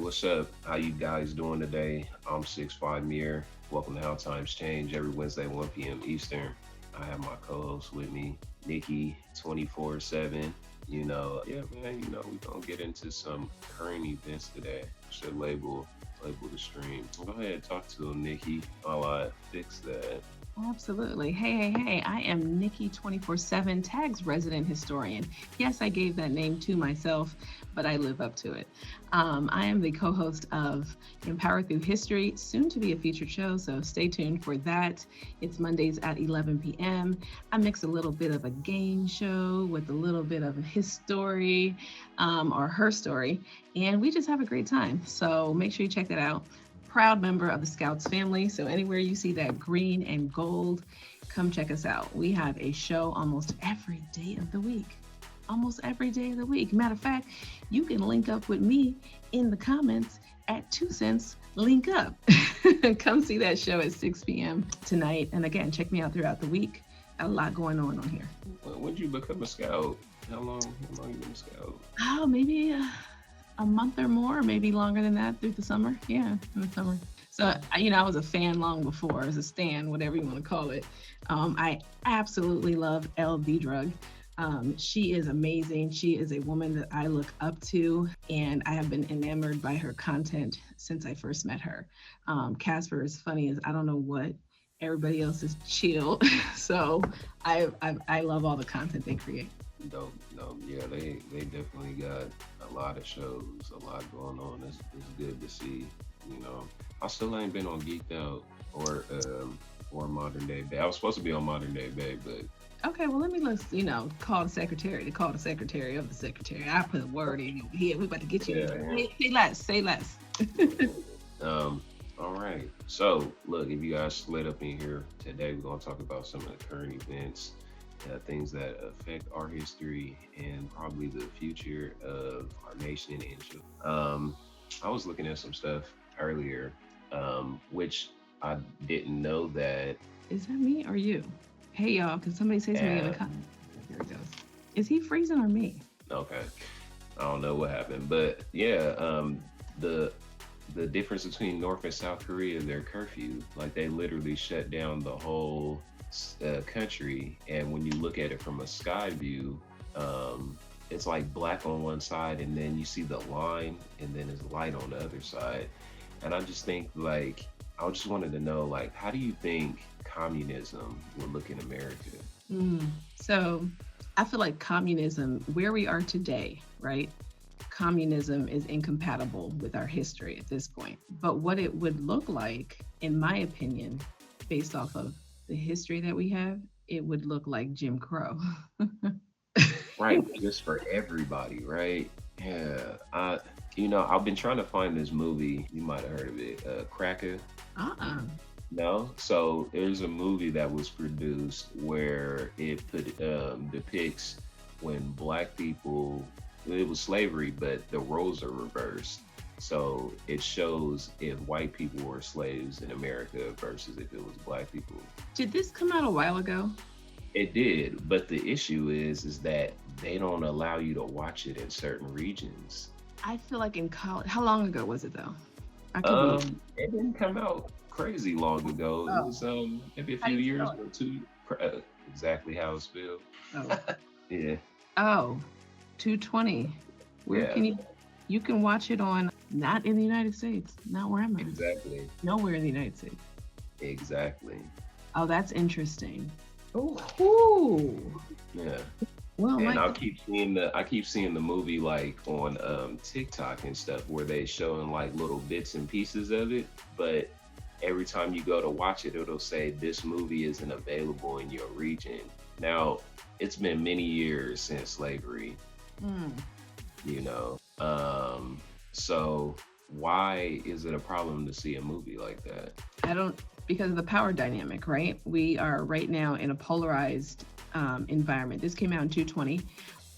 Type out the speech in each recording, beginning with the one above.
what's up? How you guys doing today? I'm 6'5" Mir. Welcome to How Times Change every Wednesday, 1 p.m. Eastern. I have my co-host with me, Nikki, 24/7. Yeah, man, we're gonna get into some current events today. Should label the stream. Go ahead and talk to him, Nikki, while I fix that. Absolutely. Hey. I am Nikki 24/7, Tags resident historian. Yes, I gave that name to myself, but I live up to it. I am the co host of Empower Through History, soon to be a featured show, so stay tuned for that. It's Mondays at 11 p.m. I mix a little bit of a game show with a little bit of his story or her story, and we just have a great time. So make sure you check that out. Proud member of the Scouts family. So anywhere you see that green and gold, come check us out. We have a show almost every day of the week. Almost every day of the week. Matter of fact, you can link up with me in the comments at 2 cents link up. Come see that show at 6 p.m. tonight. And again, check me out throughout the week. A lot going on here. When did you become a scout? How long you been a scout? Oh, maybe a month or more, maybe longer than that through the summer. Yeah, in the summer. So, I was a fan long before, as a stan, whatever you want to call it. I absolutely love LD Drug. She is amazing. She is a woman that I look up to, and I have been enamored by her content since I first met her. Casper is funny as I don't know what. Everybody else is chill. So I love all the content they create. Dope. Yeah, they definitely got a lot of shows, a lot going on. It's good to see. I still ain't been on Geeked Out or Modern Day Bay. I was supposed to be on Modern Day Bay, but Okay, well, let me call the secretary to call the secretary of the secretary. I put a word in over here. We about to get you. Yeah. Say less. All right. So, look, if you guys split up in here today, we're going to talk about some of the current events, things that affect our history and probably the future of our nation. And I was looking at some stuff earlier, which I didn't know that. Is that me or you? Hey, y'all, can somebody say something in the comments? Here it goes. Is he freezing or me? Okay. I don't know what happened, but yeah, the difference between North and South Korea, their curfew, like they literally shut down the whole country. And when you look at it from a sky view, it's like black on one side, and then you see the line, and then it's light on the other side. And I just think, like, I just wanted to know, like, how do you think communism would look in America? So I feel like communism, where we are today, right? Communism is incompatible with our history at this point. But what it would look like, in my opinion, based off of the history that we have, it would look like Jim Crow. Right, just for everybody, right? Yeah, I've been trying to find this movie. You might have heard of it, Cracker. Uh-uh. No, so there's a movie that was produced where depicts when black people. It was slavery, but the roles are reversed. So it shows if white people were slaves in America versus if it was black people. Did this come out a while ago? It did, but the issue is that they don't allow you to watch it in certain regions. I feel like in college. How long ago was it though? I could be. It didn't come out crazy long ago. Oh. It was maybe a How few you years spell or two. Exactly how it's spelled. Oh. Yeah. Oh, 220. Where Yeah. can you can watch it on, not in the United States, not where I'm at. Exactly. Nowhere in the United States. Exactly. Oh, that's interesting. Oh, Yeah. well, And like, I keep seeing the movie like on TikTok and stuff where they showing like little bits and pieces of it, but every time you go to watch it, it'll say this movie isn't available in your region. Now, it's been many years since slavery, mm, you know. So why is it a problem to see a movie like that? I don't, because of the power dynamic, right? We are right now in a polarized environment. This came out in 220.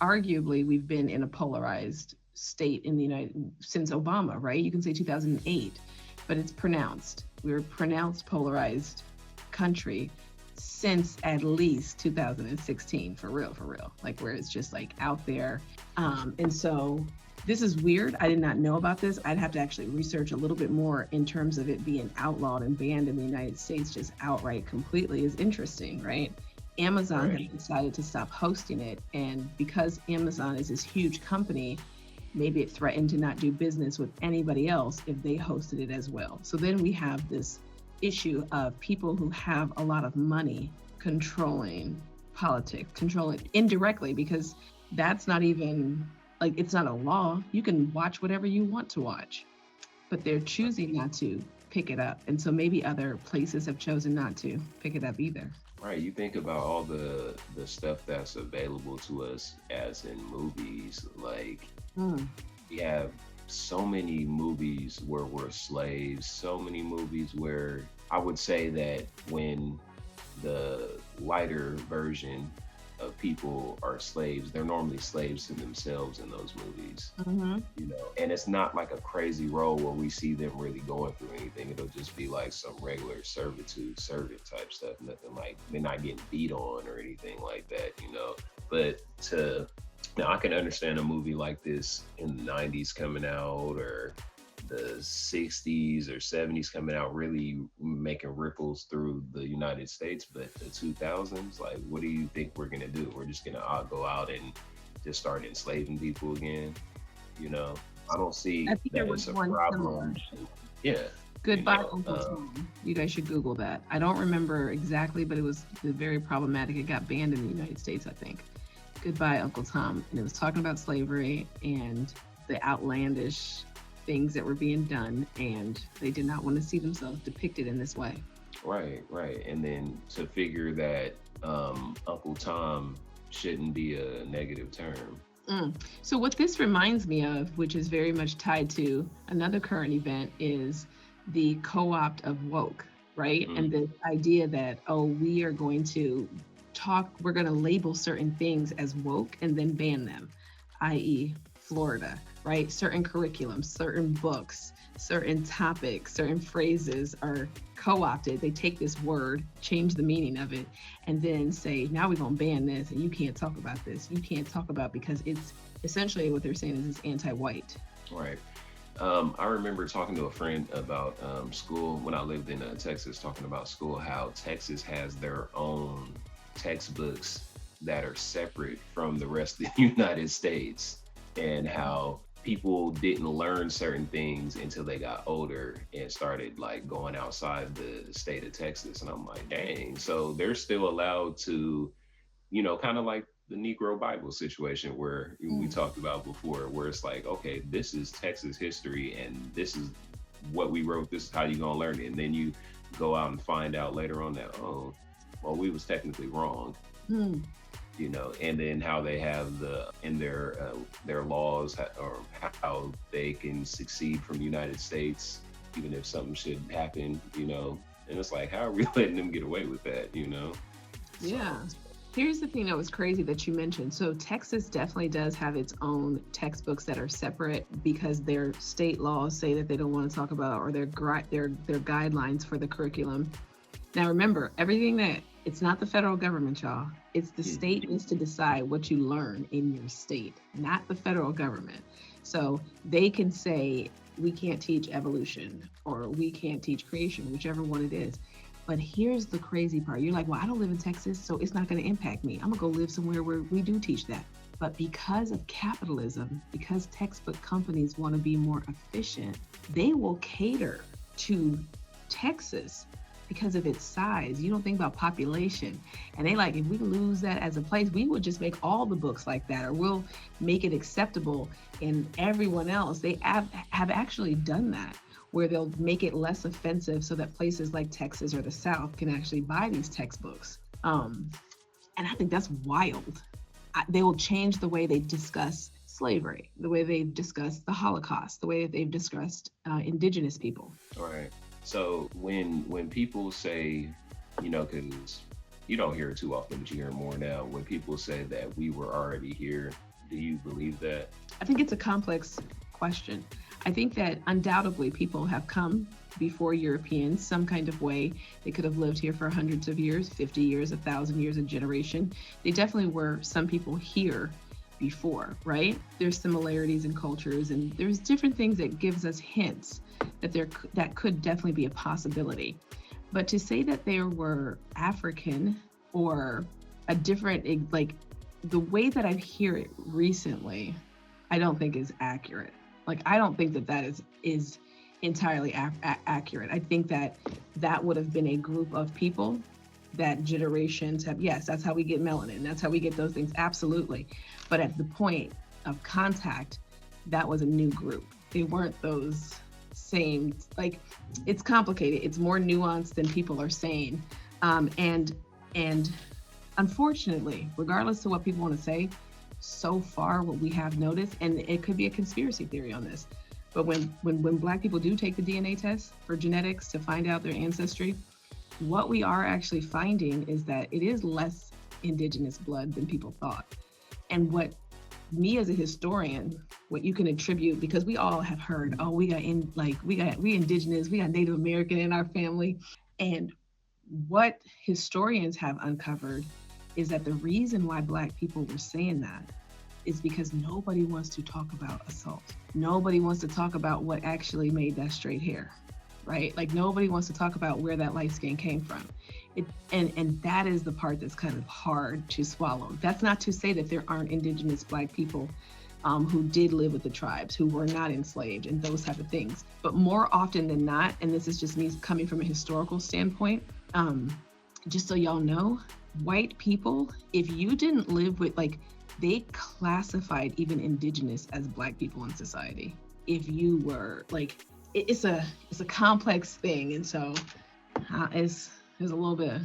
Arguably, we've been in a polarized state in the United since Obama, right? You can say 2008, but it's pronounced. We're a pronounced polarized country since at least 2016, for real, like where it's just like out there. And so This is weird. I did not know about this. I'd have to actually research a little bit more in terms of it being outlawed and banned in the United States, just outright completely is interesting, right? Amazon Right. has decided to stop hosting it. And because Amazon is this huge company, maybe it threatened to not do business with anybody else if they hosted it as well. So then we have this issue of people who have a lot of money controlling politics, controlling indirectly, because that's not even like it's not a law. You can watch whatever you want to watch, but they're choosing not to pick it up. And so maybe other places have chosen not to pick it up either. Right. You think about all the stuff that's available to us as in movies. Like Mm. we have so many movies where we're slaves, so many movies where I would say that when the lighter version of people are slaves, they're normally slaves to themselves in those movies, Mm-hmm. you know. And it's not like a crazy role where we see them really going through anything. It'll just be like some regular servitude, servant type stuff. Nothing like they're not getting beat on or anything like that, you know. But to now, I can understand a movie like this in the 90s coming out or the 60s or 70s coming out, really making ripples through the United States. But the 2000s, like, what do you think we're going to do? We're just going to go out and just start enslaving people again? You know, I don't see I think there that was it's a one similar. problem. Yeah. You Goodbye, know, Uncle Tom. You guys should Google that. I don't remember exactly, but it was very problematic. It got banned in the United States, I think. Goodbye, Uncle Tom. And it was talking about slavery and the outlandish things that were being done. And they did not want to see themselves depicted in this way. right, right. And then to figure that Uncle Tom shouldn't be a negative term. Mm. So, what this reminds me of, which is very much tied to another current event, is the co opt of woke, right? Mm, And the idea that, oh, we are going to we're going to label certain things as woke and then ban them, i.e., Florida, right? Certain curriculums, certain books, certain topics, certain phrases are co opted. They take this word, change the meaning of it, and then say, now we're going to ban this and you can't talk about this. You can't talk about because it's essentially what they're saying is it's anti white. right. I remember talking to a friend about school when I lived in Texas, talking about school, how Texas has their own textbooks that are separate from the rest of the United States, and how people didn't learn certain things until they got older and started like going outside the state of Texas. And I'm like, dang, so they're still allowed to, you know, kind of like the Negro Bible situation where we Mm. talked about before, where it's like, okay, this is Texas history and this is what we wrote, this is how you're gonna learn it. And then you go out and find out later on that, oh, well, we was technically wrong, Mm. you know. And then how they have in their laws or how they can succeed from the United States, even if something should happen, you know. And it's like, how are we letting them get away with that, you know? So, Yeah. Here's the thing that was crazy that you mentioned. So Texas definitely does have its own textbooks that are separate because their state laws say that they don't want to talk about or their guidelines for the curriculum. Now remember, everything that it's not the federal government, y'all. It's the mhm, state needs to decide what you learn in your state, not the federal government. So they can say we can't teach evolution or we can't teach creation, whichever one it is. But here's the crazy part. You're like, well, I don't live in Texas, so it's not going to impact me. I'm going to go live somewhere where we do teach that. But because of capitalism, because textbook companies want to be more efficient, they will cater to Texas because of its size. You don't think about population. And they like, if we lose that as a place, we would just make all the books like that, or we'll make it acceptable. And everyone else, they have actually done that, where they'll make it less offensive so that places like Texas or the South can actually buy these textbooks. And I think that's wild. They will change the way they discuss slavery, the way they discuss the Holocaust, the way that they've discussed indigenous people. all right. So when people say, you know, because you don't hear it too often, but you hear it more now. When people say that we were already here, do you believe that? I think it's a complex question. I think that undoubtedly people have come before Europeans some kind of way. They could have lived here for hundreds of years, 50 years, 1,000 years, a generation. They definitely were some people here before, right? There's similarities in cultures, and there's different things that gives us hints that that could definitely be a possibility. But to say that there were African or a different, like the way that I hear it recently, I don't think is accurate. Like I don't think that is entirely accurate. I think that that would have been a group of people that generations have. Yes, that's how we get melanin. That's how we get those things. Absolutely. But at the point of contact, that was a new group. They weren't those same, like it's complicated. It's more nuanced than people are saying. And unfortunately, regardless of what people want to say, so far what we have noticed, and it could be a conspiracy theory on this, but when Black people do take the DNA test for genetics to find out their ancestry, what we are actually finding is that it is less indigenous blood than people thought. And what me as a historian, what you can attribute, because we all have heard, oh, we indigenous, we got Native American in our family. And what historians have uncovered is that the reason why Black people were saying that is because nobody wants to talk about assault. Nobody wants to talk about what actually made that straight hair, right? Like nobody wants to talk about where that light skin came from. And that is the part that's kind of hard to swallow. That's not to say that there aren't indigenous Black people who did live with the tribes, who were not enslaved and those type of things. But more often than not, and this is just me coming from a historical standpoint, just so y'all know, white people, if you didn't live with, like, they classified even indigenous as Black people in society. If you were like, it's a complex thing, and so there's a little bit of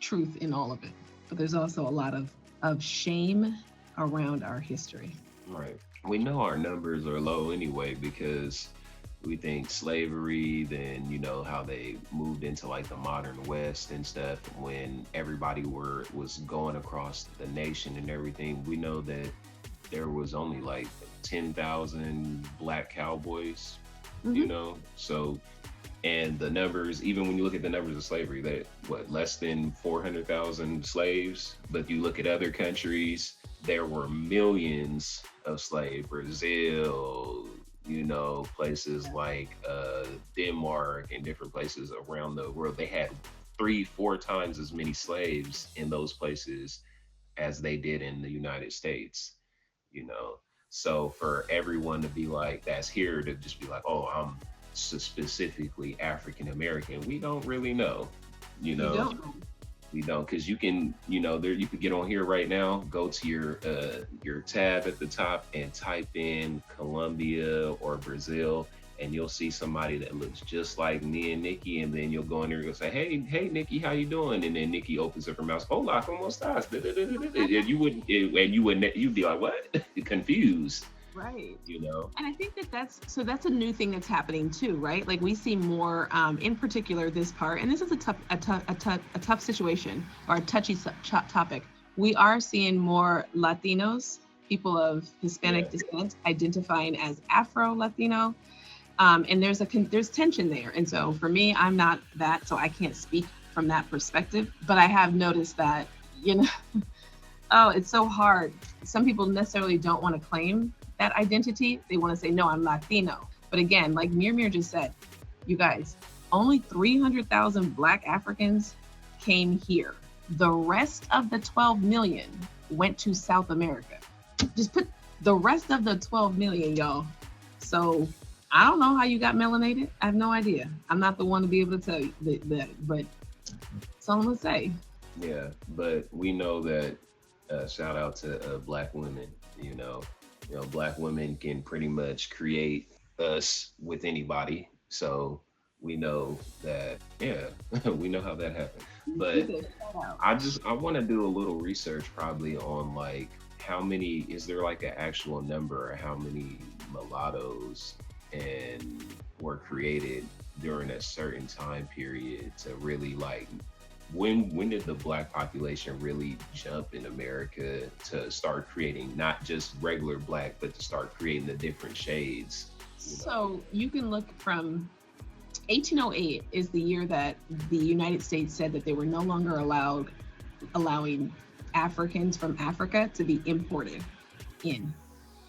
truth in all of it, but there's also a lot of shame around our history. Right. We know our numbers are low anyway because we think slavery, then how they moved into like the modern West and stuff. When everybody was going across the nation and everything, we know that there was only like 10,000 Black cowboys. So, and the numbers, even when you look at the numbers of slavery, that less than 400,000 slaves. But you look at other countries, there were millions of slaves. Brazil, places like Denmark and different places around the world, they had 3-4 times as many slaves in those places as they did in the United States. So for everyone to be like, that's here, to just be like, oh, I'm specifically African American, we don't really know. We don't, because you can, you could get on here right now, go to your tab at the top and type in Colombia or Brazil, and you'll see somebody that looks just like me and Nikki, and then you'll go in there and go say, hey Nikki, how you doing? And then Nikki opens up her mouth, hola, ¿cómo estás? And you'd be like, what? Confused. Right. And I think that's a new thing that's happening too, right? Like we see more, in particular this part, and this is a tough situation, or a touchy topic. We are seeing more Latinos, people of Hispanic descent, identifying as Afro-Latino. And there's tension there. And so for me, I'm not that, so I can't speak from that perspective, but I have noticed that, oh, it's so hard. Some people necessarily don't want to claim that identity. They want to say, no, I'm Latino. But again, like Mir just said, you guys, only 300,000 Black Africans came here. The rest of the 12 million went to South America. Just put the rest of the 12 million, y'all. So I don't know how you got melanated. I have no idea. I'm not the one to be able to tell you that, but that's all I'm gonna say. Yeah, but we know that, shout out to Black women, Black women can pretty much create us with anybody. So we know that, we know how that happened. But I want to do a little research probably on like how many, is there like an actual number, or how many mulattoes and were created during a certain time period to really like, when did the Black population really jump in America to start creating not just regular Black, but to start creating the different shades? So you can look from 1808 is the year that the United States said that they were no longer allowing Africans from Africa to be imported. in,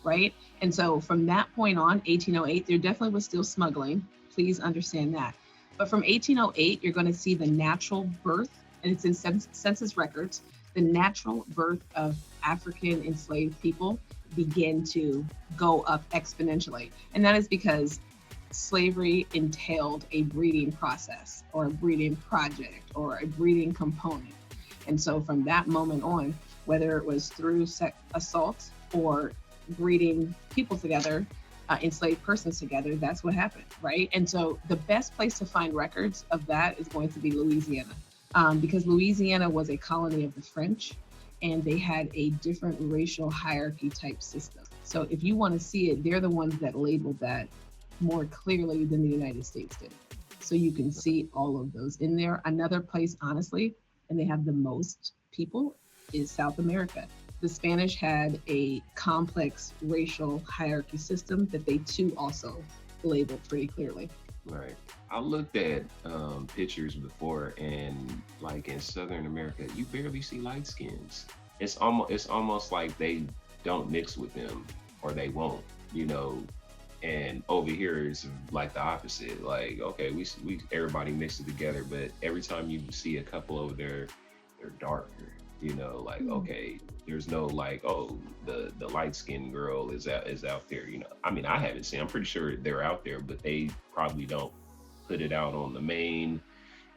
right? And so from that point on, 1808, there definitely was still smuggling. Please understand that. But from 1808, you're going to see the natural birth, and it's in census records, the natural birth of African enslaved people begin to go up exponentially. And that is because slavery entailed a breeding process or a breeding project or a breeding component. And so from that moment on, whether it was through assault or breeding people together, enslaved persons together, that's what happened, right? And so the best place to find records of that is going to be Louisiana, because Louisiana was a colony of the French and they had a different racial hierarchy type system. So if you want to see it, they're the ones that labeled that more clearly than the United States did. So you can see all of those in there. Another place, honestly, and they have the most people, is South America. The Spanish had a complex racial hierarchy system that they too also labeled pretty clearly. Right. I looked at pictures before, and like in Southern America, you barely see light skins. It's almost like they don't mix with them, or they won't. You know, and over here it's like the opposite. Like, okay, we everybody mixes together, but every time you see a couple over there, they're darker. You know, like, Mm. okay, there's no like, oh, the light skinned girl is out there. You know, I mean, I haven't seen. I'm pretty sure they're out there, but they probably don't put it out on the main,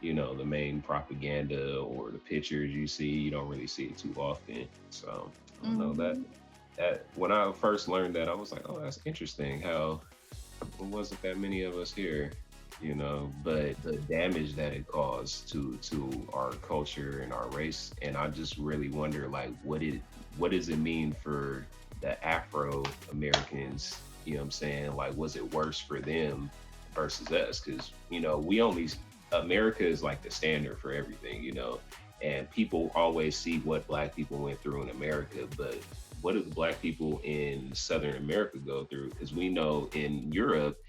the main propaganda or the pictures you see. You don't really see it too often. So I don't know that Mhm. that when I first learned that, I was like, oh, that's interesting. How there wasn't that many of us here, but the damage that it caused to our culture and our race, and I just really wonder, like, what does it mean for the Afro Americans? You know what I'm saying? Like, was it worse for them versus us? Because we only America is like the standard for everything, and people always see what Black people went through in America, but what do the Black people in Southern America go through? Because we know in Europe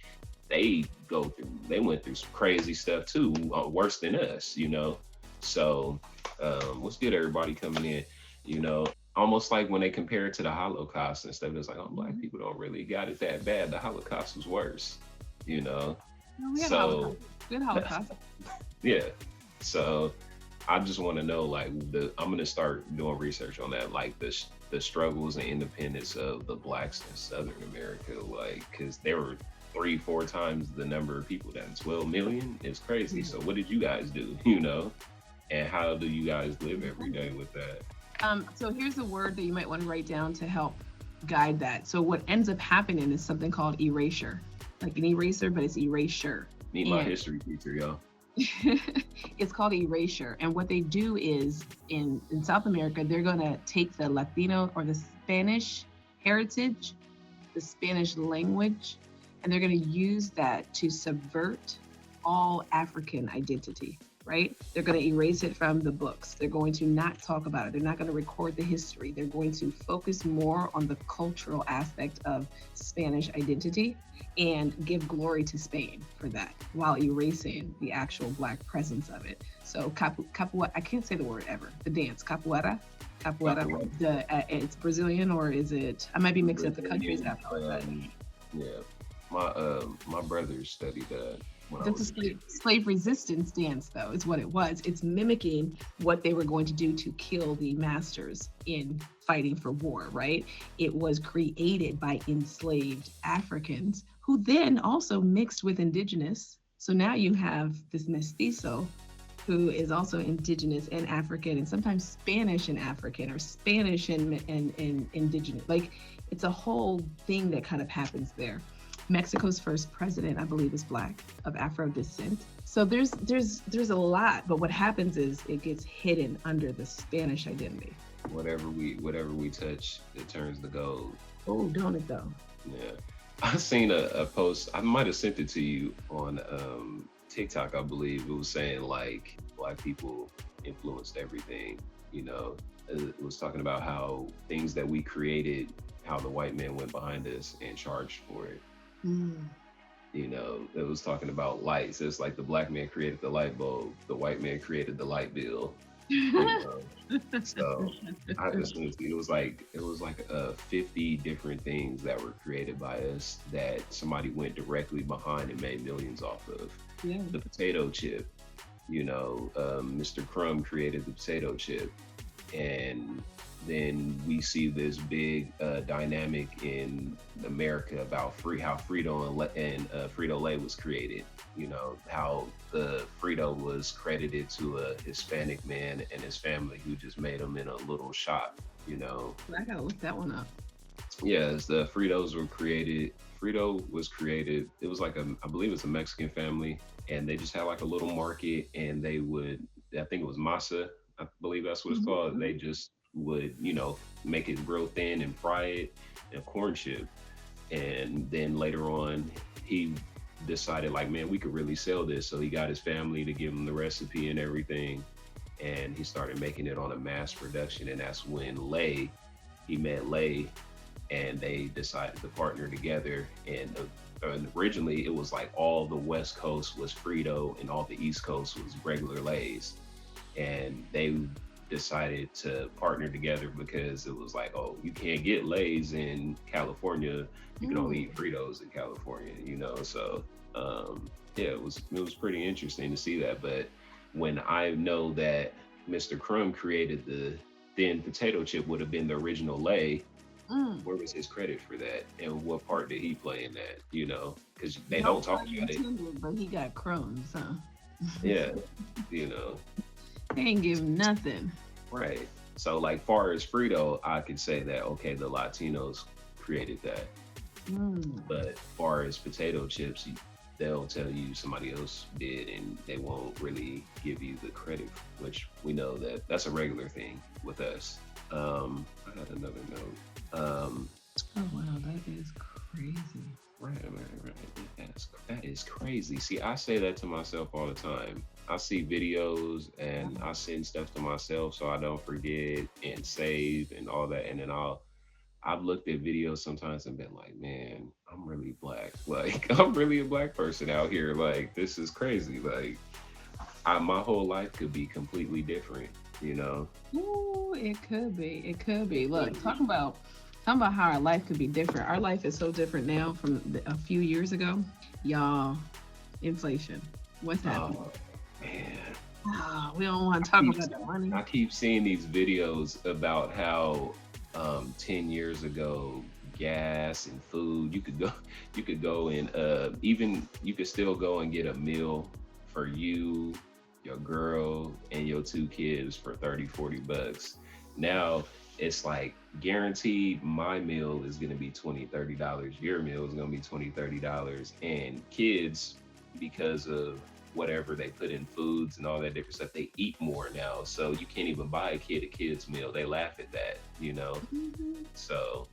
they went through some crazy stuff too, worse than us, So what's good, everybody coming in, you know, almost like when they compare it to the Holocaust and stuff, it's like, oh, Black Mhm. people don't really got it that bad. The Holocaust was worse, you know. No, we had So Holocaust. Good Holocaust. yeah, so I just want to know, like, I'm gonna start doing research on that, like the struggles and independence of the Blacks in Southern America, like, because there were 3-4 times the number of people. That 12 million is crazy. So what did you guys do, and how do you guys live every day with that? So here's a word that you might want to write down to help guide that. So what ends up happening is something called erasure, like an eraser, but it's erasure. Need my And history teacher, y'all. it's called erasure. And what they do is in South America, they're going to take the Latino or the Spanish heritage, the Spanish language, and they're going to use that to subvert all African identity, right? They're going to erase it from the books. They're going to not talk about it. They're not going to record the history. They're going to focus more on the cultural aspect of Spanish identity and give glory to Spain for that while erasing the actual Black presence of it. So capoeira, I can't say the word ever. The dance capoeira, capoeira. Copyright. It's Brazilian, or is it? I might be mixing up the countries. Brazilian. I apologize. Yeah, my brother studied when I That's a was a kid. slave resistance dance, though, is what it was. It's mimicking what they were going to do to kill the masters in fighting for war, right? It was created by enslaved Africans who then also mixed with indigenous. So now you have this mestizo who is also indigenous and African, and sometimes Spanish and African, or Spanish and indigenous. Like, it's a whole thing that kind of happens there. Mexico's first president, I believe, is Black of Afro descent. So there's a lot, but what happens is it gets hidden under the Spanish identity. Whatever we touch, it turns to gold. Oh, don't it though? Yeah. I seen a post. I might have sent it to you on TikTok. I believe it was saying, like, Black people influenced everything. It was talking about how things that we created, how the white man went behind us and charged for it. Mm. It was talking about lights. It's like the Black man created the light bulb, the white man created the light bill. You know, so I just went to, it was like 50 different things that were created by us that somebody went directly behind and made millions off of. Yeah. The potato chip, Mr. Crumb created the potato chip, and then we see this big dynamic in America about how Frito Lay was created. How the Frito was credited to a Hispanic man and his family who just made them in a little shop. You know, I gotta look that one up. yes, the Fritos were created. Frito was created. It was like I believe it's a Mexican family, and they just had like a little market, and they would, I think it was masa. I believe that's what it's called. They Mhm. just would, make it real thin and fry it in a corn chip, and then later on, he decided like, man, we could really sell this. So he got his family to give him the recipe and everything, and he started making it on a mass production, and that's when he met Lay, and they decided to partner together. And originally, it was like all the West Coast was Frito, and all the East Coast was regular Lay's. And they decided to partner together because it was like, oh, you can't get Lay's in California. You can only Mm. eat Fritos in California, So yeah, it was pretty interesting to see that. But when I know that Mr. Crumb created the thin potato chip would have been the original Lay, Mm. where was his credit for that, and what part did he play in that? Because they No don't talk pun about it. intended, but he got crumbs, huh? Yeah, you know, They ain't give him nothing. right. So like far as Frito, I could say that okay, the Latinos created that, Mm. but far as potato chips, they'll tell you somebody else did, and they won't really give you the credit, which we know that that's a regular thing with us. I got another note. Oh wow, that is crazy. Right. That is crazy. See, I say that to myself all the time. I see videos and I send stuff to myself so I don't forget and save and all that. And then I've looked at videos sometimes and been like, man, I'm really black. Like I'm really a black person out here. Like this is crazy. Like my whole life could be completely different. You know. Ooh, it could be. It could be. Look, talking about how our life could be different. Our life is so different now from a few years ago. Y'all, inflation. What's happening? Oh man. Ah, we don't want to talk keep about the money. I keep seeing these videos about how 10 years ago gas and food you could go and even you could still go and get a meal for you, your girl, and your two kids for 30-40 bucks. Now it's like guaranteed my meal is going to be $20-30, your meal is going to be $20-30, and kids, because of whatever they put in foods and all that different stuff, they eat more now. So you can't even buy a kid a kid's meal. They laugh at that. Mhm. So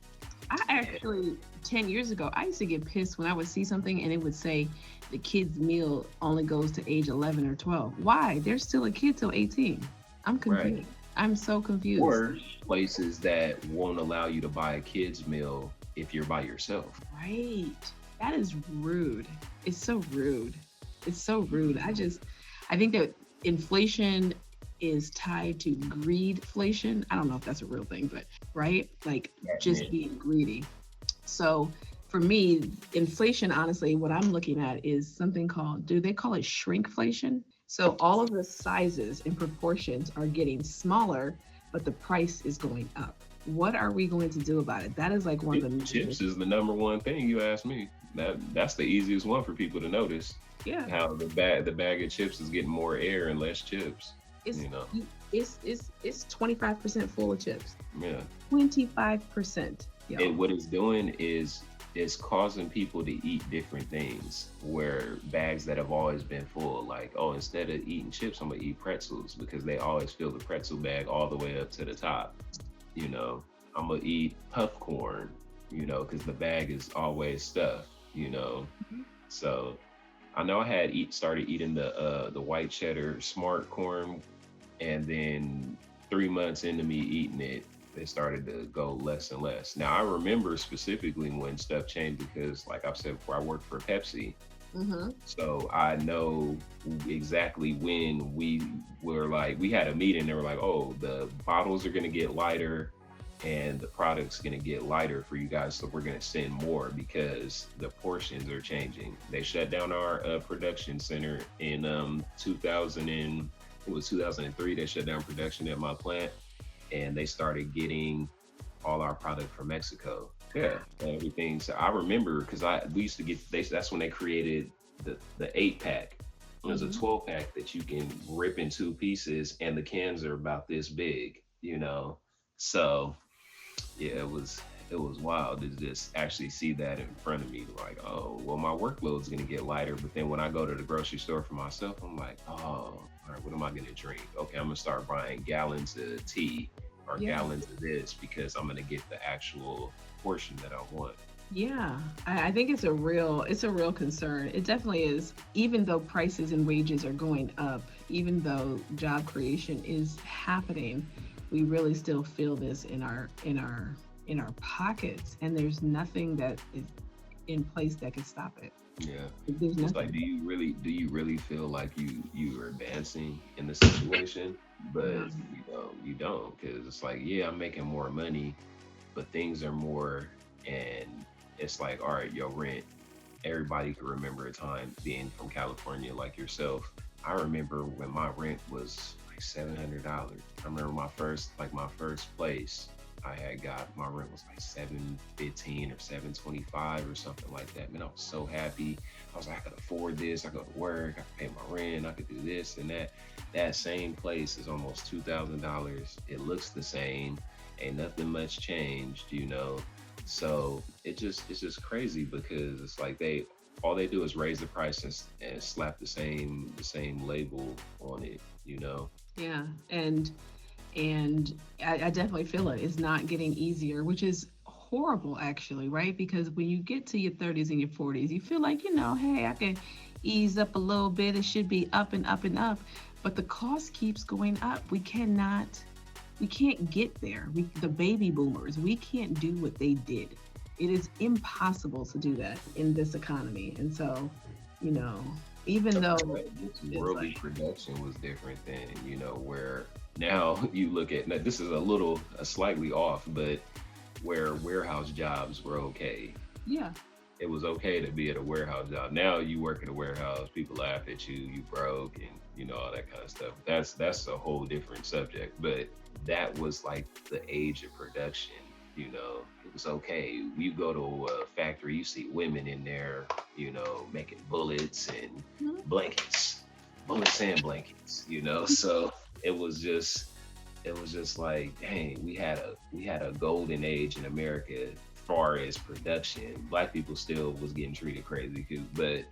I actually, 10 years ago, I used to get pissed when I would see something and it would say the kid's meal only goes to age 11 or 12. Why? They're still a kid till 18. I'm right. confused. I'm so confused. Or places that won't allow you to buy a kid's meal if you're by yourself. Right. That is rude. It's so rude. It's so rude. I think that inflation is tied to greedflation. I don't know if that's a real thing, but right? Like just Yeah. being greedy. So for me, inflation, honestly, what I'm looking at is something called, do they call it shrinkflation? So all of the sizes and proportions are getting smaller, but the price is going up. What are we going to do about it? That is like one of the Chips is the number one thing you ask me. That's the easiest one for people to notice. yeah. How the bag of chips is getting more air and less chips. It's You know. it's 25% full of chips. Yeah. 25%. And Yo. what it's doing is it's causing people to eat different things where bags that have always been full, like, oh, instead of eating chips, I'm gonna eat pretzels because they always fill the pretzel bag all the way up to the top. You know, I'm gonna eat popcorn, because the bag is always stuffed, you know. Mhm. So I know I had started eating the white cheddar smart corn, and then 3 months into me eating it, it started to go less and less. Now I remember specifically when stuff changed because, like I've said before, I worked for Pepsi, Mm-hmm. So I know exactly when we were like, we had a meeting. They were like, oh, the bottles are going to get lighter and the product's going to get lighter for you guys. So we're going to send more because the portions are changing. They shut down our production center in 2000 and it was 2003. They shut down production at my plant and they started getting all our product from Mexico. Yeah, everything. So I remember because we used to get that's when they created the 8 pack. There's a Mm-hmm. 12 pack that you can rip in 2 pieces, and the cans are about this big. So yeah, it was wild to just actually see that in front of me. Like, oh, well, my workload's gonna get lighter, but then when I go to the grocery store for myself, I'm like, oh, all right, what am I gonna drink? Okay, I'm gonna start buying gallons of tea or Yeah. gallons of this because I'm gonna get the actual portion that I want. Yeah, I think it's a real concern. It definitely is. Even though prices and wages are going up, even though job creation is happening, we really still feel this in our pockets, and there's nothing that is in place that can stop it. Yeah. There's It's like, nothing. do you really feel like you are advancing in the situation? No. But you don't, because it's like, yeah, I'm making more money, but things are more, and it's like, all right, your rent. Everybody can remember a time being from California like yourself. I remember when my rent was like $700. I remember my first place I had got, my rent was like 715 or 725 or something like that. Man, I was so happy. I was like, I could afford this. I go to work. I could pay my rent. I could do this and that. That same place is almost $2,000. It looks the same. Ain't nothing much changed. So it's just crazy because it's like all they do is raise the price and slap the same label on it. Yeah, and I definitely feel it. It's not getting easier, which is horrible, actually, right? Because when you get to your 30s and your 40s, you feel like, hey, I can ease up a little bit. It should be up and up and up. But the cost keeps going up. We can't get there. The baby boomers, we can't do what they did. It is impossible to do that in this economy. And so, you know, even though Right. This it's worldly like, production was different than, where now you look at, now this is a slightly off, but where warehouse jobs were okay. yeah, It was okay to be at a warehouse job. Now you work at a warehouse, people laugh at you, you broke, and all that kind of stuff. That's a whole different subject. But that was like the age of production. It was okay. You go to a factory, you see women in there, making bullets and mhm, blankets, bullets and blankets. So it was just it was just like, dang, we had a golden age in America far as production. Black people still was getting treated crazy, but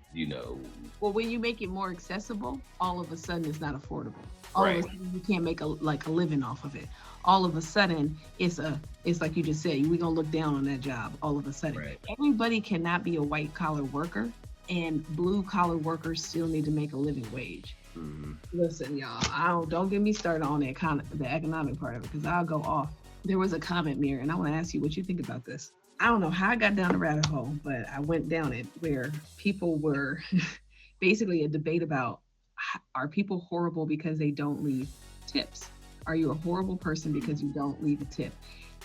well, when you make it more accessible, all of a sudden it's not affordable. All of a right, sudden you can't make a living off of it. All of a sudden it's like you just said, we're gonna look down on that job. All of a sudden, right. everybody cannot be a white collar worker, and blue collar workers still need to make a living wage. Hmm. Listen, y'all, I don't get me started on the economic part of it because I'll go off. There was a comment mirror, and I want to ask you what you think about this. I don't know how I got down the rabbit hole, but I went down it where people were basically a debate about, are people horrible because they don't leave tips? Are you a horrible person because you don't leave a tip?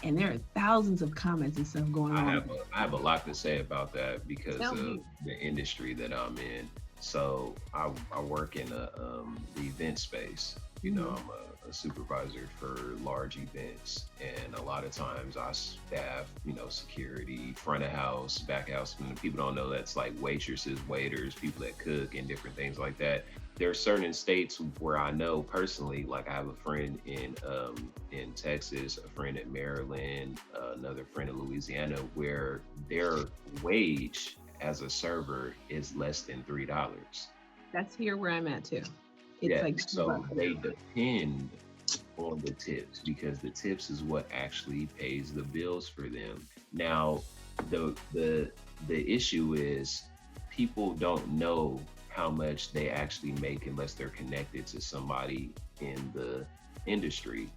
And there are thousands of comments and stuff going I on. have a lot to say about that because Tell of me. the industry that I'm in. So I work in the event space. Mhm. I'm a supervisor for large events, and a lot of times I staff, security, front of house, back of house. And people don't know that's like waitresses, waiters, people that cook, and different things like that. There are certain states where I know personally, like I have a friend in Texas, a friend in Maryland, another friend in Louisiana, where their wage as a server is less than $3. That's here where I'm at too. It's Yeah, like so they depend on the tips because the tips is what actually pays the bills for them. Now, the issue is people don't know how much they actually make unless they're connected to somebody in the industry.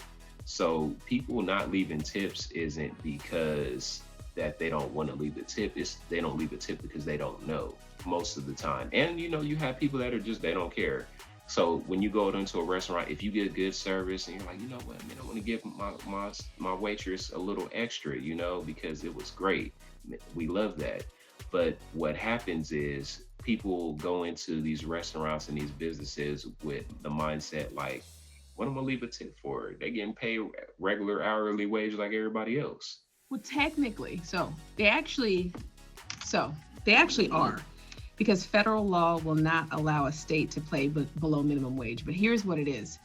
So people not leaving tips isn't because that they don't want to leave a tip. They don't leave a tip because they don't know most of the time. And you have people that are just, they don't care. So when you go into a restaurant, if you get good service and you're like, you know what, man, I want to give my waitress a little extra, because it was great. We love that. But what happens is people go into these restaurants and these businesses with the mindset like, what am I gonna leave a tip for? They getting paid regular hourly wage like everybody else. Well, technically, so they actually are, because federal law will not allow a state to pay below minimum wage. But here's what it is.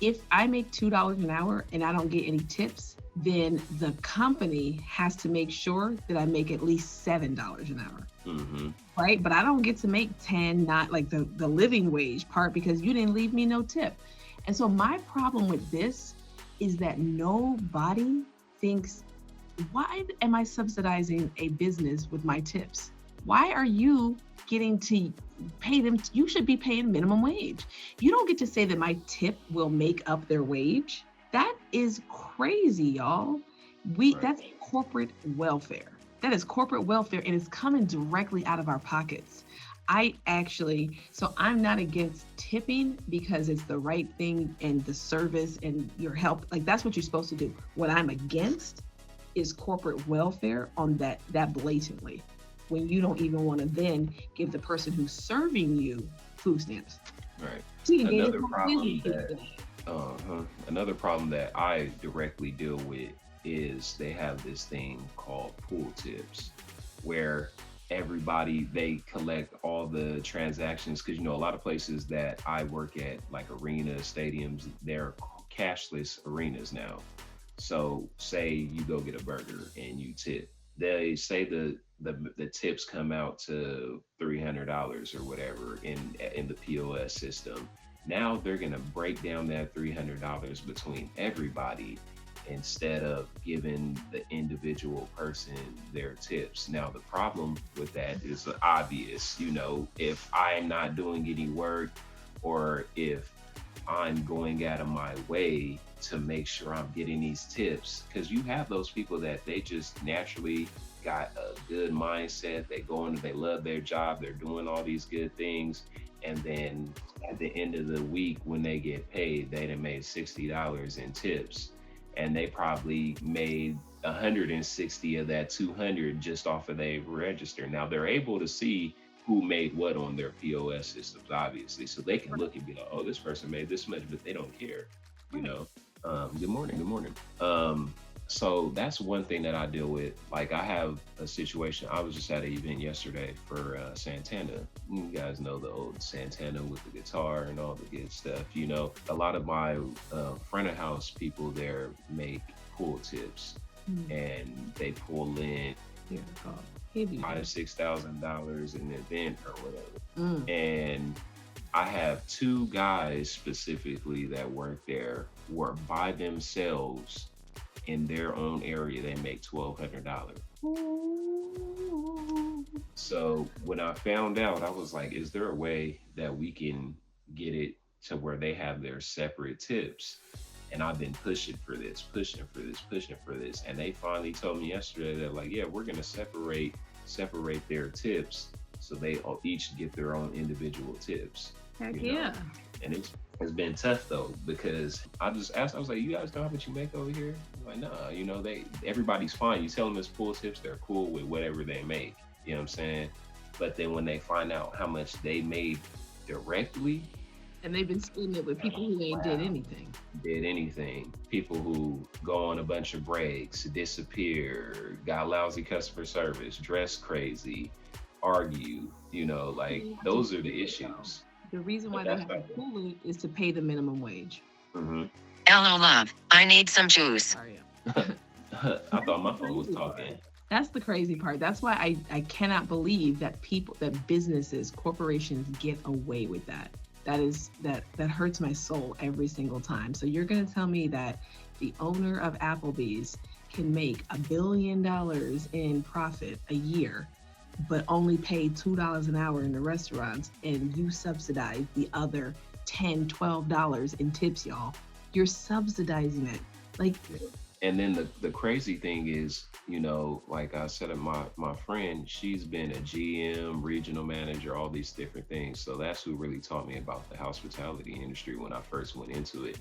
If I make $2 an hour and I don't get any tips, then the company has to make sure that I make at least $7 an hour. Mm-hmm. Right? But I don't get to make 10, not like the living wage part, because you didn't leave me no tip. And so my problem with this is that nobody thinks, why am I subsidizing a business with my tips? Why are you getting to pay them? You should be paying minimum wage. You don't get to say that my tip will make up their wage. That is crazy, y'all. That's corporate welfare. That is corporate welfare, and it's coming directly out of our pockets. I'm not against tipping because it's the right thing and the service and your help. Like, that's what you're supposed to do. What I'm against is corporate welfare on that blatantly, when you don't even want to then give the person who's serving you food stamps. Right. Another problem that I directly deal with is they have this thing called pool tips, where they collect all the transactions, because a lot of places that I work at, like arenas, stadiums, they're cashless arenas now. So say you go get a burger and you tip, they say the tips come out to $300 or whatever in the POS system. Now they're gonna break down that $300 between everybody instead of giving the individual person their tips. Now, the problem with that is obvious. If I'm not doing any work, or if I'm going out of my way to make sure I'm getting these tips, because you have those people that they just naturally got a good mindset. They go in, they love their job, they're doing all these good things. And then at the end of the week, when they get paid, they done made $60 in tips. And they probably made 160 of that 200 just off of their register. Now they're able to see who made what on their POS systems, obviously. So they can look and be like, oh, this person made this much, but they don't care, Good morning. So that's one thing that I deal with. Like, I have a situation. I was just at an event yesterday for Santana. You guys know the old Santana with the guitar and all the good stuff. A lot of my front of house people there make pool tips, and they pull in $5,000-$6,000 an event or whatever. And I have two guys specifically that work there who are by themselves. In their own area, they make $1,200. So when I found out, I was like, is there a way that we can get it to where they have their separate tips? And I've been pushing for this. And they finally told me yesterday that, like, yeah, we're going to separate their tips so they each get their own individual tips. Heck yeah. And it's been tough though, because I just asked, I was like, you guys know how much you make over here? Like, nah, everybody's fine. You tell them it's pool tips, they're cool with whatever they make. You know what I'm saying? But then when they find out how much they made directly, and they've been splitting it with people who ain't did anything. People who go on a bunch of breaks, disappear, got lousy customer service, dress crazy, argue, those are the issues. The reason why they have to pull it is to pay the minimum wage. Mm-hmm. Hello, love. I need some juice. Sorry. I thought my phone was talking. That's the crazy part. That's why I cannot believe that businesses, corporations get away with that. That hurts my soul every single time. So you're going to tell me that the owner of Applebee's can make $1 billion in profit a year, but only pay $2 an hour in the restaurants, and you subsidize the other $10, $12 in tips, y'all. You're subsidizing it. Like, And then the crazy thing is, like I said, my friend, she's been a GM, regional manager, all these different things. So that's who really taught me about the hospitality industry when I first went into it.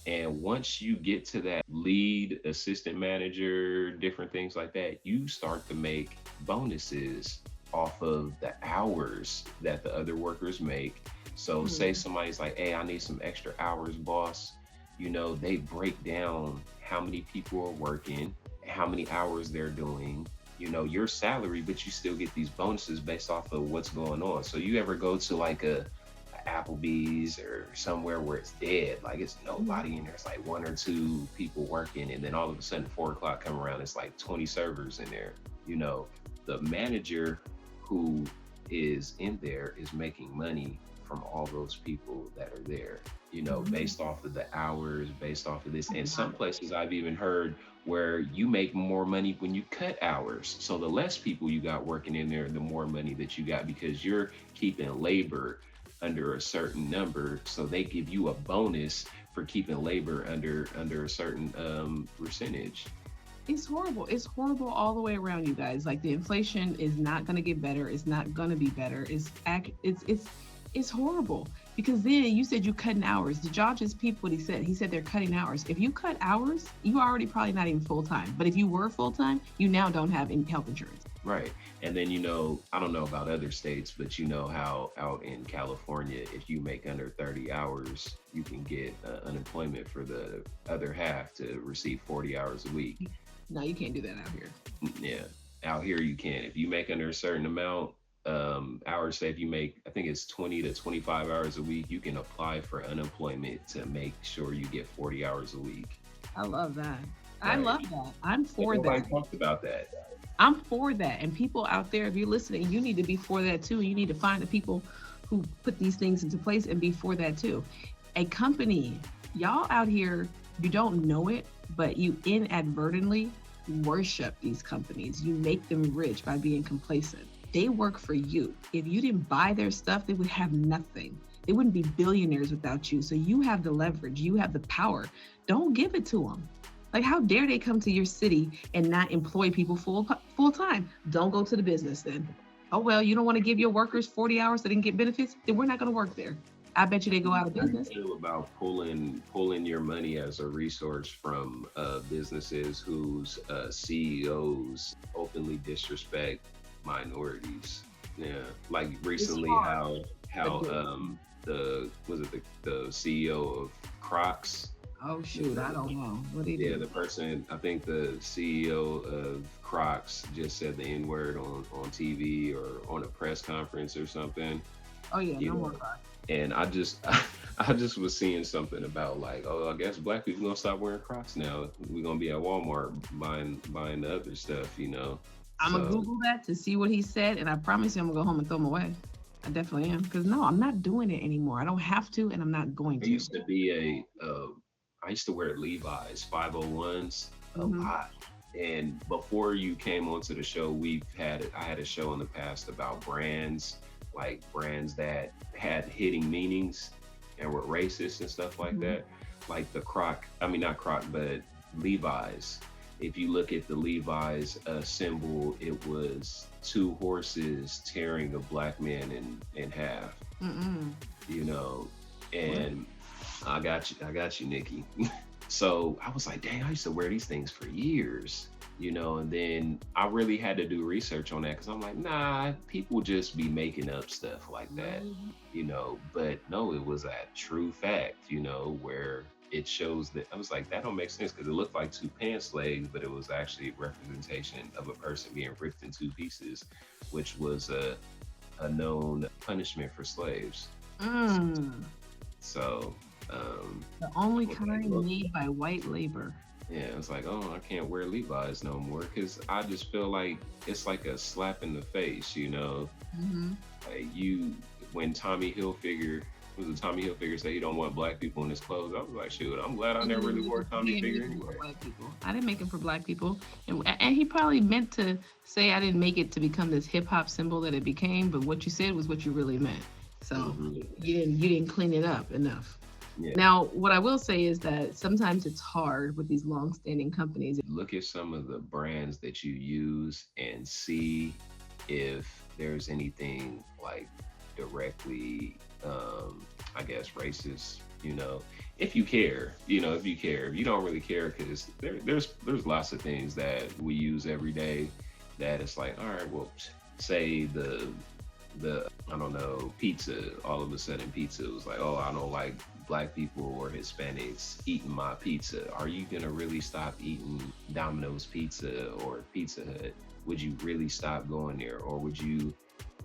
And once you get to that lead assistant manager, different things like that, you start to make bonuses off of the hours that the other workers make. So say Mm. somebody's like, hey, I need some extra hours, boss. They break down how many people are working, how many hours they're doing, your salary, but you still get these bonuses based off of what's going on. So you ever go to like a Applebee's or somewhere where it's dead, like it's nobody and there's like one or two people working, and then all of a sudden 4 o'clock come around, it's like 20 servers in there. You know, the manager who is in there is making money from all those people that are there, based off of the hours, based off of this. And some places I've even heard where you make more money when you cut hours. So the less people you got working in there, the more money that you got because you're keeping labor under a certain number. So they give you a bonus for keeping labor under a certain percentage. It's horrible. It's horrible all the way around, you guys. Like the inflation is not going to get better. It's not going to be better. It's horrible because then you said you cutting hours. Did y'all just peep what he said? He said they're cutting hours. If you cut hours, you already probably not even full time. But if you were full time, you now don't have any health insurance. Right. And then, I don't know about other states, but you know how out in California, if you make under 30 hours, you can get unemployment for the other half to receive 40 hours a week. No, you can't do that out here. Yeah. Out here, you can. If you make under a certain amount, hours, say if you make, I think it's 20 to 25 hours a week, you can apply for unemployment to make sure you get 40 hours a week. I love that. Right. I love that. I'm for Nobody that. talked about that. I'm for that. And people out there, if you're listening, you need to be for that too. You need to find the people who put these things into place and be for that too. A company, y'all out here, you don't know it, but you inadvertently worship these companies. You make them rich by being complacent. They work for you. If you didn't buy their stuff, they would have nothing. They wouldn't be billionaires without you. So you have the leverage, you have the power. Don't give it to them. Like, how dare they come to your city and not employ people full time? Don't go to the business then. Oh, well, you don't want to give your workers 40 hours so they can get benefits? Then we're not going to work there. I bet you they go out of business. It's about pulling your money as a resource from businesses whose CEOs openly disrespect minorities. Yeah, like recently how the CEO of Crocs. Oh shoot, I don't know. What did he do? The person, I think the CEO of Crocs just said the N-word on TV or on a press conference or something. Oh yeah, no more Crocs. And I just was seeing something about like, oh, I guess black people gonna stop wearing Crocs now. We're gonna be at Walmart buying the other stuff, I'm gonna Google that to see what he said, and I promise you I'm gonna go home and throw them away. I definitely am, because no, I'm not doing it anymore. I don't have to, and I'm not going to. I used to wear Levi's 501s a lot. And before you came onto the show, I had a show in the past about brands that had hidden meanings and were racist and stuff like that. Like not Croc, but Levi's. If you look at the Levi's symbol, it was two horses tearing a black man in half. And I got you, Nikki. So I was like, dang, I used to wear these things for years, and then I really had to do research on that because I'm like, nah, people just be making up stuff like that, but no, it was a true fact, where it shows that I was like, that don't make sense because it looked like two pants legs, but it was actually a representation of a person being ripped in two pieces, which was a known punishment for slaves. So the only kind made by white labor. Yeah, it's like, oh, I can't wear Levi's no more because I just feel like it's like a slap in the face, Like when Tommy Hilfiger said he don't want black people in his clothes, I was like, shoot, I'm glad I never really wore Tommy Hilfiger anyway. I didn't make it for black people, and he probably meant to say I didn't make it to become this hip hop symbol that it became, but what you said was what you really meant. So you didn't clean it up enough. Yeah. Now, what I will say is that sometimes it's hard with these long-standing companies. Look at some of the brands that you use and see if there's anything like directly, I guess, racist. If you care, if you care. If you don't really care, because there's lots of things that we use every day that it's like, all right, well, say the I don't know, pizza. All of a sudden, pizza was like, oh, I don't like black people or Hispanics eating my pizza. Are you gonna really stop eating Domino's pizza or Pizza Hut? Would you really stop going there, or would you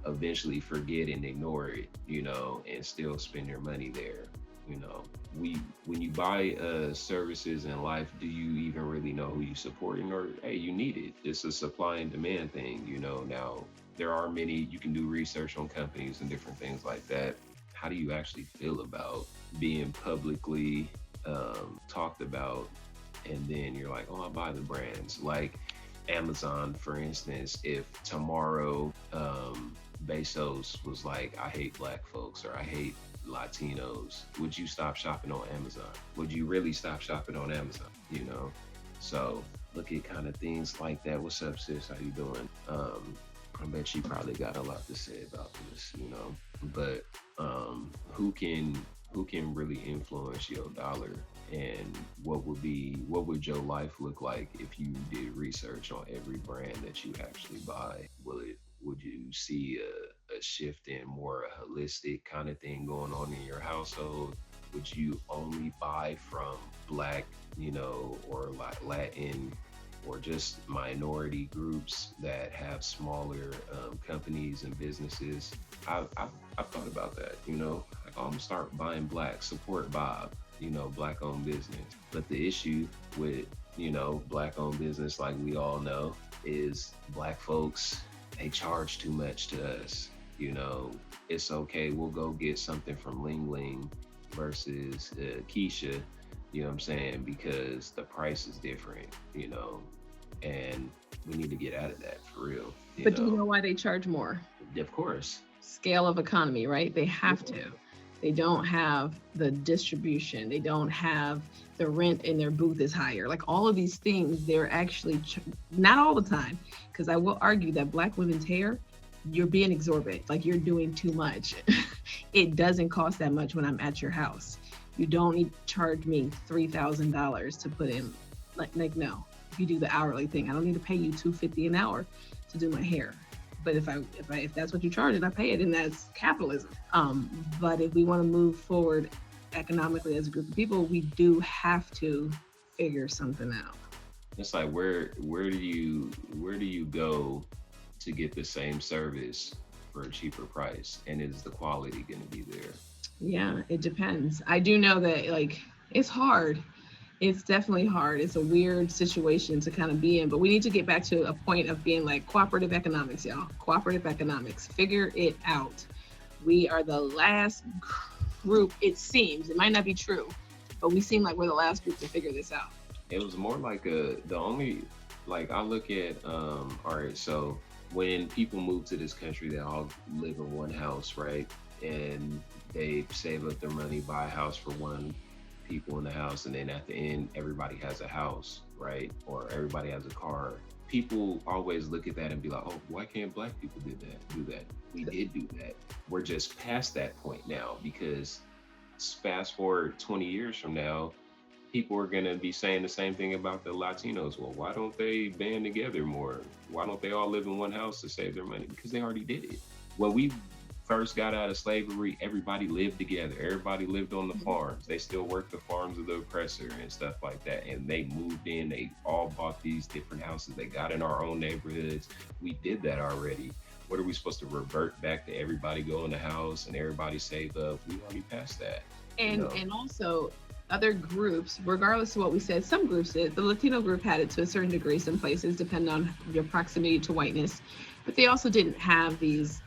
eventually forget and ignore it, and still spend your money there? You know, we when you buy services in life, do you even really know who you supporting, or hey, you need it? It's a supply and demand thing. Now there are many, you can do research on companies and different things like that. How do you actually feel about being publicly talked about, and then you're like, oh, I buy the brands like Amazon, for instance. If tomorrow Bezos was like, I hate black folks or I hate Latinos, would you stop shopping on Amazon? Would you really stop shopping on Amazon? So look at kind of things like that. What's up, sis? How you doing? I bet she probably got a lot to say about this, but who can really influence your dollar, and what would your life look like if you did research on every brand that you actually buy? Would you see a shift in more a holistic kind of thing going on in your household? Would you only buy from black, or like Latin, or just minority groups that have smaller companies and businesses? I've thought about that, like, oh, I'm gonna start buying black, support Bob, black owned business. But the issue with, black owned business, like we all know, is black folks, they charge too much to us. It's okay, we'll go get something from Ling Ling versus Keisha, you know what I'm saying? Because the price is different, and we need to get out of that for real. But do you know why they charge more? Of course. Scale of economy, right? They have to. They don't have the distribution. They don't have the rent in their booth is higher. Like all of these things, they're actually not all the time, because I will argue that black women's hair, you're being exorbitant. Like you're doing too much. It doesn't cost that much when I'm at your house. You don't need to charge me $3,000 to put in. Like no. If you do the hourly thing, I don't need to pay you $250 an hour to do my hair. But if that's what you charge, and I pay it, and that's capitalism. But if we want to move forward economically as a group of people, we do have to figure something out. It's like where do you go to get the same service for a cheaper price, and is the quality going to be there? Yeah, it depends. I do know that it's hard. It's definitely hard. It's a weird situation to kind of be in, but we need to get back to a point of being like cooperative economics, y'all. Cooperative economics. Figure it out. We are the last group, it seems. It might not be true, but we seem like we're the last group to figure this out. It was more like I look at, all right, so when people move to this country, they all live in one house, right? And they save up their money, buy a house for one people in the house, and then at the end everybody has a house, right? Or everybody has a car. People always look at that and be like, oh, why can't black people do that? We did do that. We're just past that point now, because fast forward 20 years from now, people are going to be saying the same thing about the Latinos. Well, why don't they band together more? Why don't they all live in one house to save their money? Because they already did it. When we first got out of slavery, everybody lived together. Everybody lived on the farms. They still worked the farms of the oppressor and stuff like that. And they moved in, they all bought these different houses. They got in our own neighborhoods. We did that already. What are we supposed to revert back to everybody go in the house and everybody save up? We already passed that. And also other groups, regardless of what we said, some groups did. The Latino group had it to a certain degree, some places, depending on your proximity to whiteness. But they also didn't have these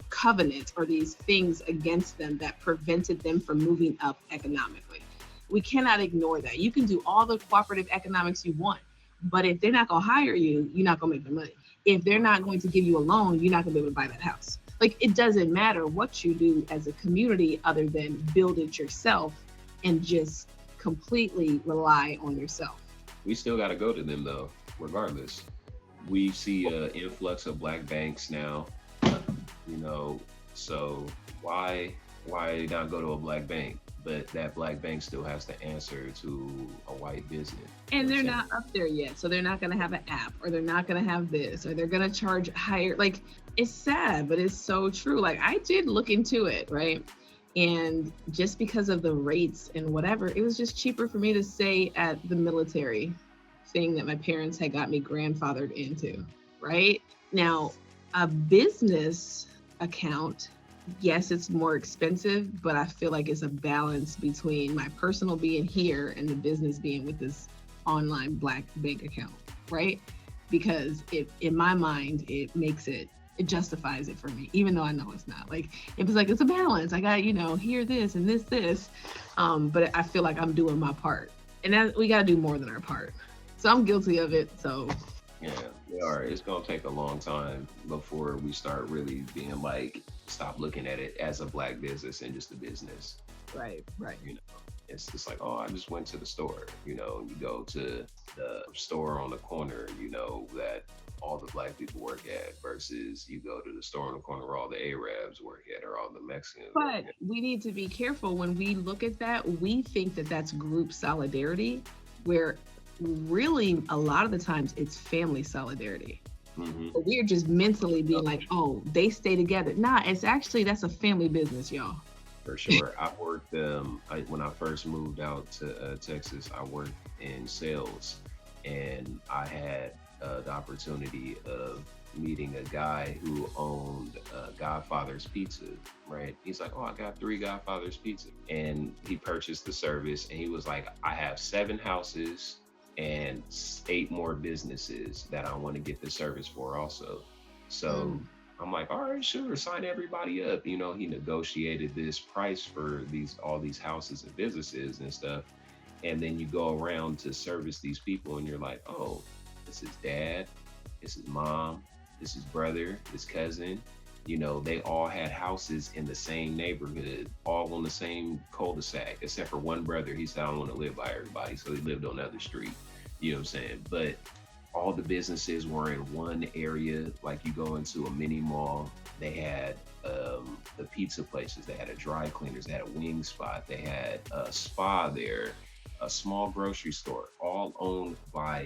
covenants or these things against them that prevented them from moving up economically. We cannot ignore that. You can do all the cooperative economics you want, but if they're not going to hire you, you're not going to make the money. If they're not going to give you a loan, you're not going to be able to buy that house. Like, it doesn't matter what you do as a community other than build it yourself. and just completely rely on yourself. We still got to go to them though, regardless. We see an influx of black banks now, you know, so why not go to a black bank? But that black bank still has to answer to a white business. You know And what I'm they're saying? not up there yet. So they're not going to have an app, or they're not going to have this, or they're going to charge higher. Like, it's sad, but it's so true. Like, I did look into it, right? And just because of the rates and whatever, it was just cheaper for me to stay at the military thing that my parents had got me grandfathered into, right? Now, a business account, yes, it's more expensive, but I feel like it's a balance between my personal being here and the business being with this online black bank account, right? Because it, in my mind, it justifies it for me, even though I know it's not. Like, it was like, it's a balance. I got, here, this, and this. But I feel like I'm doing my part. And that we got to do more than our part. So I'm guilty of it. So Yeah, we are. It's gonna take a long time before we start really being like, stop looking at it as a black business and just a business. right, right. You know, it's just like, oh, I just went to the store. You go to the store on the corner, that all the black people work at, versus you go to the store on the corner where all the Arabs work at or all the Mexicans work But at. we need to be careful when we look at that. We think that that's group solidarity, where really a lot of the times it's family solidarity. Hmm. But we're just mentally being like, oh, they stay together. Nah, it's actually, that's a family business, y'all. For sure. I worked when I first moved out to Texas, I worked in sales, and I had the opportunity of meeting a guy who owned Godfather's Pizza, right? He's like, oh, I got 3 Godfather's Pizza. And he purchased the service, and he was like, I have 7 houses and 8 more businesses that I want to get the service for also. So I'm like, all right, sure, sign everybody up. He negotiated this price for all these houses and businesses and stuff. And then you go around to service these people, and you're like, oh, this is dad, this is mom, this is brother, this cousin. They all had houses in the same neighborhood, all on the same cul-de-sac, except for one brother. He said, I don't want to live by everybody. So he lived on the other street. You know what I'm saying? But all the businesses were in one area. Like, you go into a mini mall, they had the pizza places, they had a dry cleaners, they had a wing spot, they had a spa there, a small grocery store, all owned by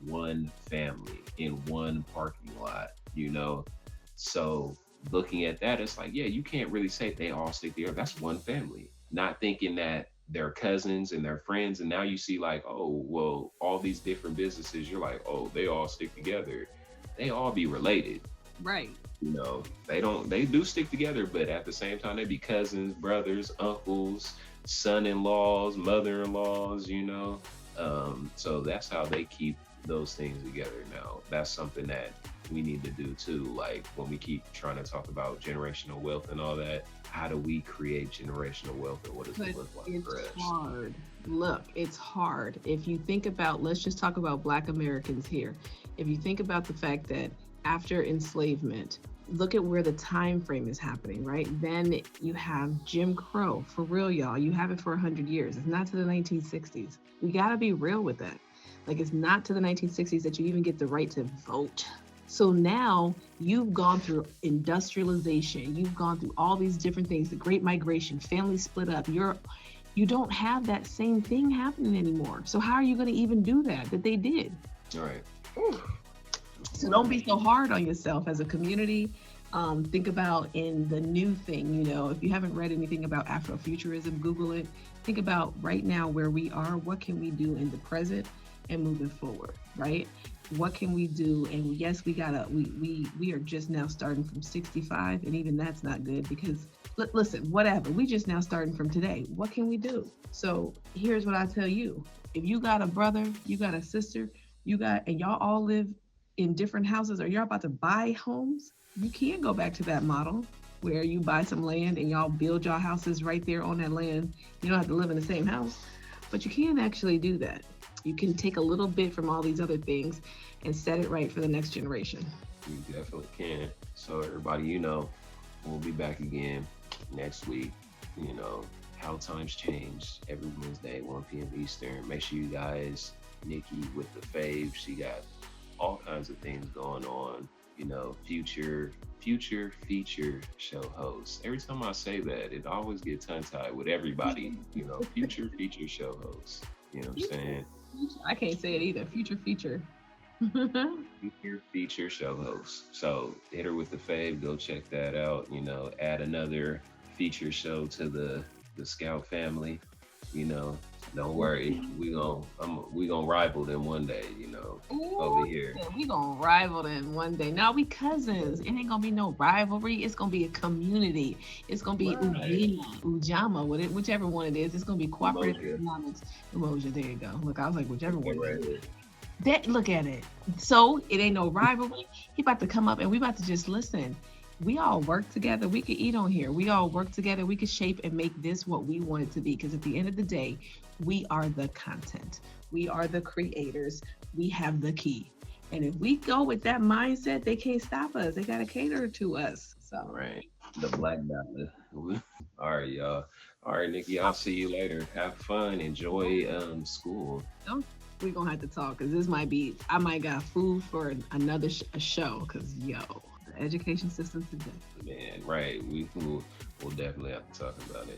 one family in one parking lot. So looking at that, it's like, yeah, you can't really say they all stick together. That's one family. Not thinking that they're cousins and they're friends. And now you see like, oh, well, all these different businesses, you're like, oh, they all stick together. They all be related. Right. They do stick together, but at the same time, they be cousins, brothers, uncles, son-in-laws, mother-in-laws. So that's how they keep those things together. Now, that's something that we need to do too. Like, when we keep trying to talk about generational wealth and all that, how do we create generational wealth, and what does But it look like it's for us? hard. Look, it's hard. If you think about, let's just talk about Black Americans here. If you think about the fact that after enslavement, look at where the time frame is happening, right? Then you have Jim Crow. For real, y'all. You have it for 100 years. It's not to the 1960s. We got to be real with that. Like, it's not to the 1960s that you even get the right to vote. So now you've gone through industrialization. You've gone through all these different things, the Great Migration, families split up. You don't have that same thing happening anymore. So how are you going to even do that they did? All right. So don't be so hard on yourself as a community. Think about in the new thing, if you haven't read anything about Afrofuturism, Google it. Think about right now where we are, what can we do in the present and moving forward, right? What can we do? And yes, we are just now starting from 65, and even that's not good because listen, whatever, we just now starting from today. What can we do? So here's what I tell you. If you got a brother, you got a sister, and y'all all live in different houses, or you're about to buy homes, you can go back to that model where you buy some land and y'all build y'all houses right there on that land. You don't have to live in the same house, but you can actually do that. You can take a little bit from all these other things and set it right for the next generation. You definitely can. So everybody, we'll be back again next week. how times change every Wednesday, 1 p.m. Eastern. Make sure you guys, Nikki with the fave, she got all kinds of things going on. You know, future feature show host. Every time I say that, it always gets tongue tied with everybody. You know, future feature show host. You know what I'm saying? I can't say it either. Future feature. Future feature show host. So hit her with the fave. Go check that out. You know, add another feature show to the Scout family. You know, don't worry. We gonna rival them one day. You know, over Ooh, here. yeah, we gonna rival them one day. Now we cousins. It ain't gonna be no rivalry. It's gonna be a community. It's gonna be Right. Ujama, whichever one it is. It's gonna be cooperative Emoja. economics. Emoja, there you go. Look, I was like, whichever Okay, one it right is. here. That look at it. So it ain't no rivalry. He about to come up and we about to just listen. We all work together. We could eat on here. We all work together. We could shape and make this what we want it to be. Because at the end of the day, we are the content. We are the creators. We have the key. And if we go with that mindset, they can't stop us. They gotta cater to us. So Right. The Black Dollar. All right, y'all. All right, Nikki. I'll see you later. Have fun. Enjoy school. don't we're gonna have to talk because this might be I might got food for another a show because the education system today. Man, right. We'll definitely have to talk about it.